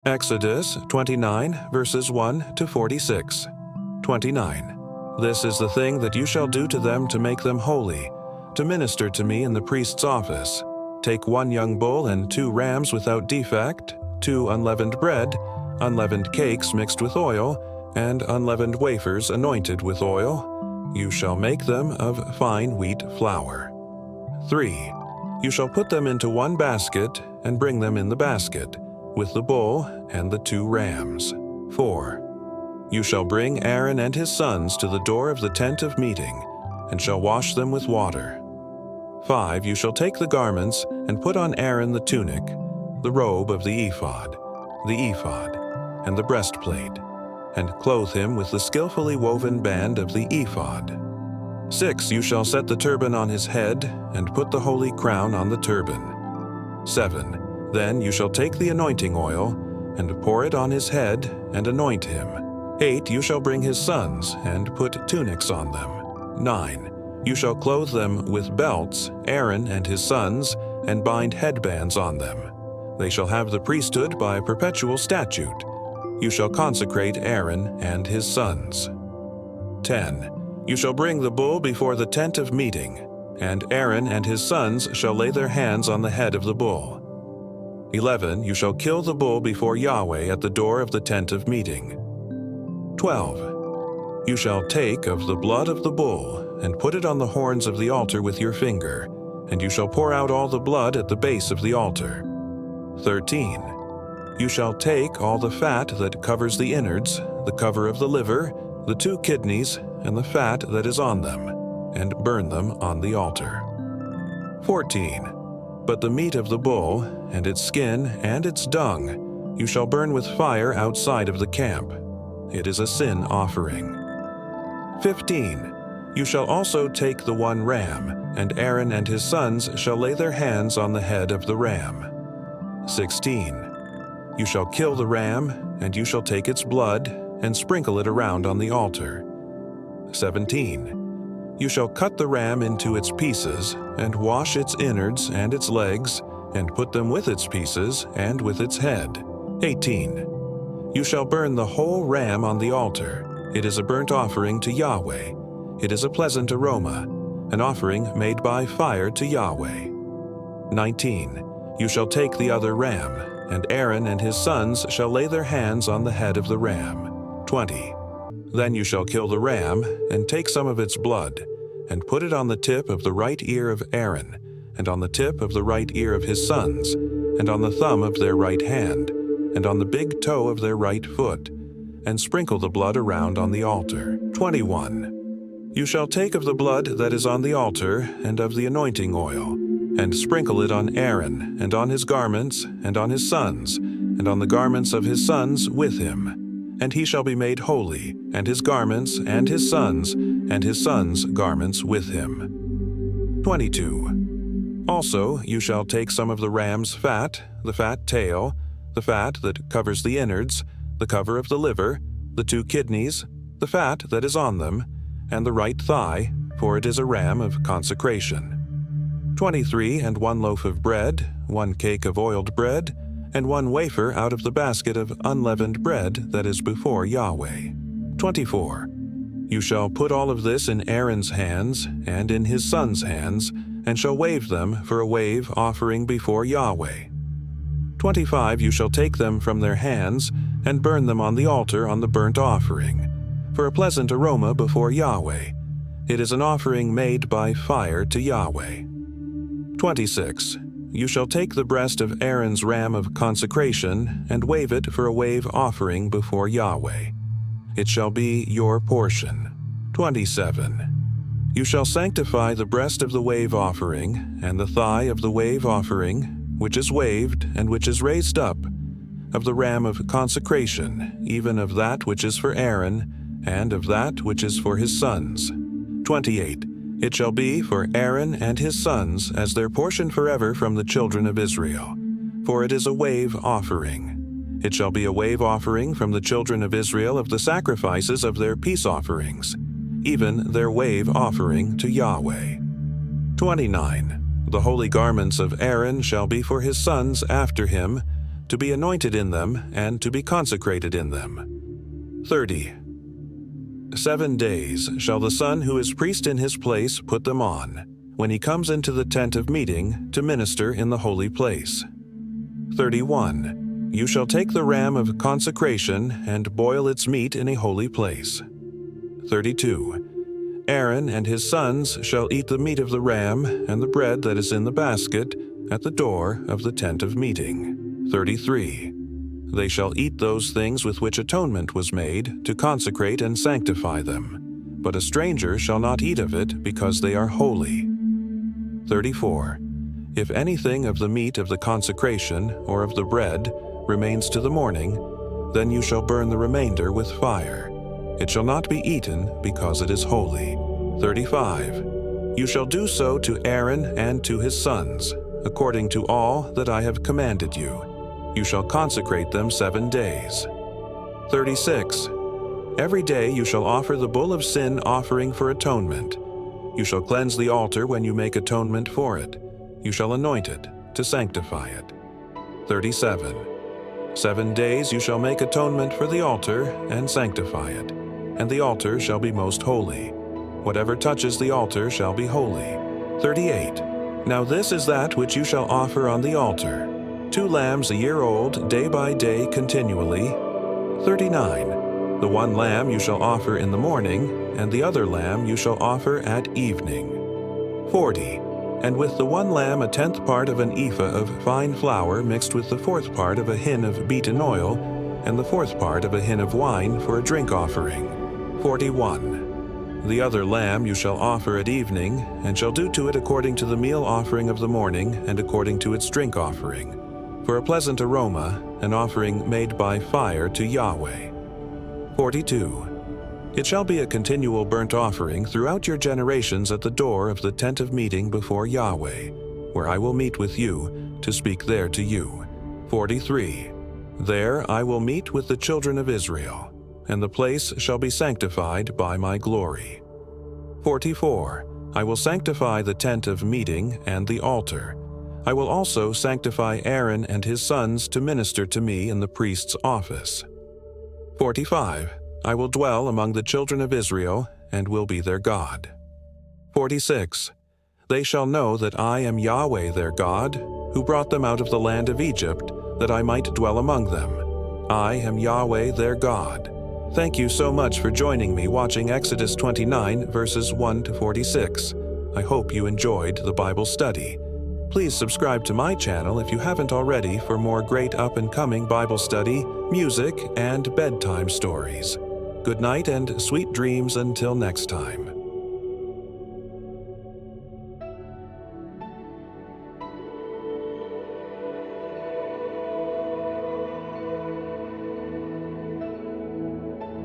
Exodus 29, verses 1 to 46. 29. This is the thing that you shall do to them to make them holy, to minister to me in the priest's office. Take 1 young bull and 2 rams without defect, 2 unleavened bread, unleavened cakes mixed with oil, and unleavened wafers anointed with oil. You shall make them of fine wheat flour. 3. You shall put them into 1 basket and bring them in the basket, with the bull and the 2 rams. 4. You shall bring Aaron and his sons to the door of the tent of meeting, and shall wash them with water. 5. You shall take the garments and put on Aaron the tunic, the robe of the ephod, and the breastplate, and clothe him with the skillfully woven band of the ephod. 6. You shall set the turban on his head, and put the holy crown on the turban. 7. Then you shall take the anointing oil, and pour it on his head, and anoint him. 8. You shall bring his sons, and put tunics on them. 9. You shall clothe them with belts, Aaron and his sons, and bind headbands on them. They shall have the priesthood by perpetual statute. You shall consecrate Aaron and his sons. 10. You shall bring the bull before the tent of meeting, and Aaron and his sons shall lay their hands on the head of the bull. 11. You shall kill the bull before Yahweh at the door of the tent of meeting. 12. You shall take of the blood of the bull, and put it on the horns of the altar with your finger, and you shall pour out all the blood at the base of the altar. 13. You shall take all the fat that covers the innards, the cover of the liver, the 2 kidneys, and the fat that is on them, and burn them on the altar. 14. But the meat of the bull, and its skin, and its dung, you shall burn with fire outside of the camp. It is a sin offering. 15. You shall also take the 1 ram, and Aaron and his sons shall lay their hands on the head of the ram. 16. You shall kill the ram, and you shall take its blood, and sprinkle it around on the altar. 17. You shall cut the ram into its pieces, and wash its innards and its legs, and put them with its pieces and with its head. 18. You shall burn the whole ram on the altar. It is a burnt offering to Yahweh. It is a pleasant aroma, an offering made by fire to Yahweh. 19. You shall take the other ram, and Aaron and his sons shall lay their hands on the head of the ram. 20. Then you shall kill the ram, and take some of its blood, and put it on the tip of the right ear of Aaron, and on the tip of the right ear of his sons, and on the thumb of their right hand, and on the big toe of their right foot, and sprinkle the blood around on the altar. 21. You shall take of the blood that is on the altar, and of the anointing oil, and sprinkle it on Aaron, and on his garments, and on his sons, and on the garments of his sons with him. And he shall be made holy, and his garments, and his sons' garments with him. 22. Also you shall take some of the ram's fat, the fat tail, the fat that covers the innards, the cover of the liver, the 2 kidneys, the fat that is on them, and the right thigh, for it is a ram of consecration. 23. And 1 loaf of bread, 1 cake of oiled bread, and 1 wafer out of the basket of unleavened bread that is before Yahweh. 24. You shall put all of this in Aaron's hands and in his sons' hands, and shall wave them for a wave offering before Yahweh. 25. You shall take them from their hands, and burn them on the altar on the burnt offering, for a pleasant aroma before Yahweh. It is an offering made by fire to Yahweh. 26. You shall take the breast of Aaron's ram of consecration, and wave it for a wave offering before Yahweh. It shall be your portion. 27. You shall sanctify the breast of the wave offering, and the thigh of the wave offering, which is waved and which is raised up, of the ram of consecration, even of that which is for Aaron, and of that which is for his sons. 28. It shall be for Aaron and his sons as their portion forever from the children of Israel, for it is a wave offering. It shall be a wave offering from the children of Israel of the sacrifices of their peace offerings, even their wave offering to Yahweh. 29. The holy garments of Aaron shall be for his sons after him, to be anointed in them, and to be consecrated in them. 30. 7 days shall the son who is priest in his place put them on, when he comes into the tent of meeting to minister in the holy place. 31. You shall take the ram of consecration and boil its meat in a holy place. 32. Aaron and his sons shall eat the meat of the ram and the bread that is in the basket at the door of the tent of meeting. 33. They shall eat those things with which atonement was made to consecrate and sanctify them, but a stranger shall not eat of it because they are holy. 34. If anything of the meat of the consecration or of the bread remains to the morning, then you shall burn the remainder with fire. It shall not be eaten because it is holy. 35. You shall do so to Aaron and to his sons, according to all that I have commanded you. You shall consecrate them 7 days. 36. Every day you shall offer the bull of sin offering for atonement. You shall cleanse the altar when you make atonement for it. You shall anoint it to sanctify it. 37. 7 days you shall make atonement for the altar and sanctify it, and the altar shall be most holy. Whatever touches the altar shall be holy. 38. Now this is that which you shall offer on the altar: 2 lambs a year old, day by day continually. 39. The 1 lamb you shall offer in the morning, and the other lamb you shall offer at evening. 40. And with the 1 lamb 1/10 part of an ephah of fine flour mixed with the 4th part of a hin of beaten oil, and the 4th part of a hin of wine for a drink offering. 41. The other lamb you shall offer at evening, and shall do to it according to the meal offering of the morning and according to its drink offering, for a pleasant aroma, an offering made by fire to Yahweh. 42. It shall be a continual burnt offering throughout your generations at the door of the tent of meeting before Yahweh, where I will meet with you to speak there to you. 43. There I will meet with the children of Israel, and the place shall be sanctified by my glory. 44. I will sanctify the tent of meeting and the altar. I will also sanctify Aaron and his sons to minister to me in the priest's office. 45. I will dwell among the children of Israel, and will be their God. 46. They shall know that I am Yahweh their God, who brought them out of the land of Egypt, that I might dwell among them. I am Yahweh their God. Thank you so much for joining me watching Exodus 29, verses 1 to 46. I hope you enjoyed the Bible study. Please subscribe to my channel if you haven't already for more great up-and-coming Bible study, music, and bedtime stories. Good night and sweet dreams until next time.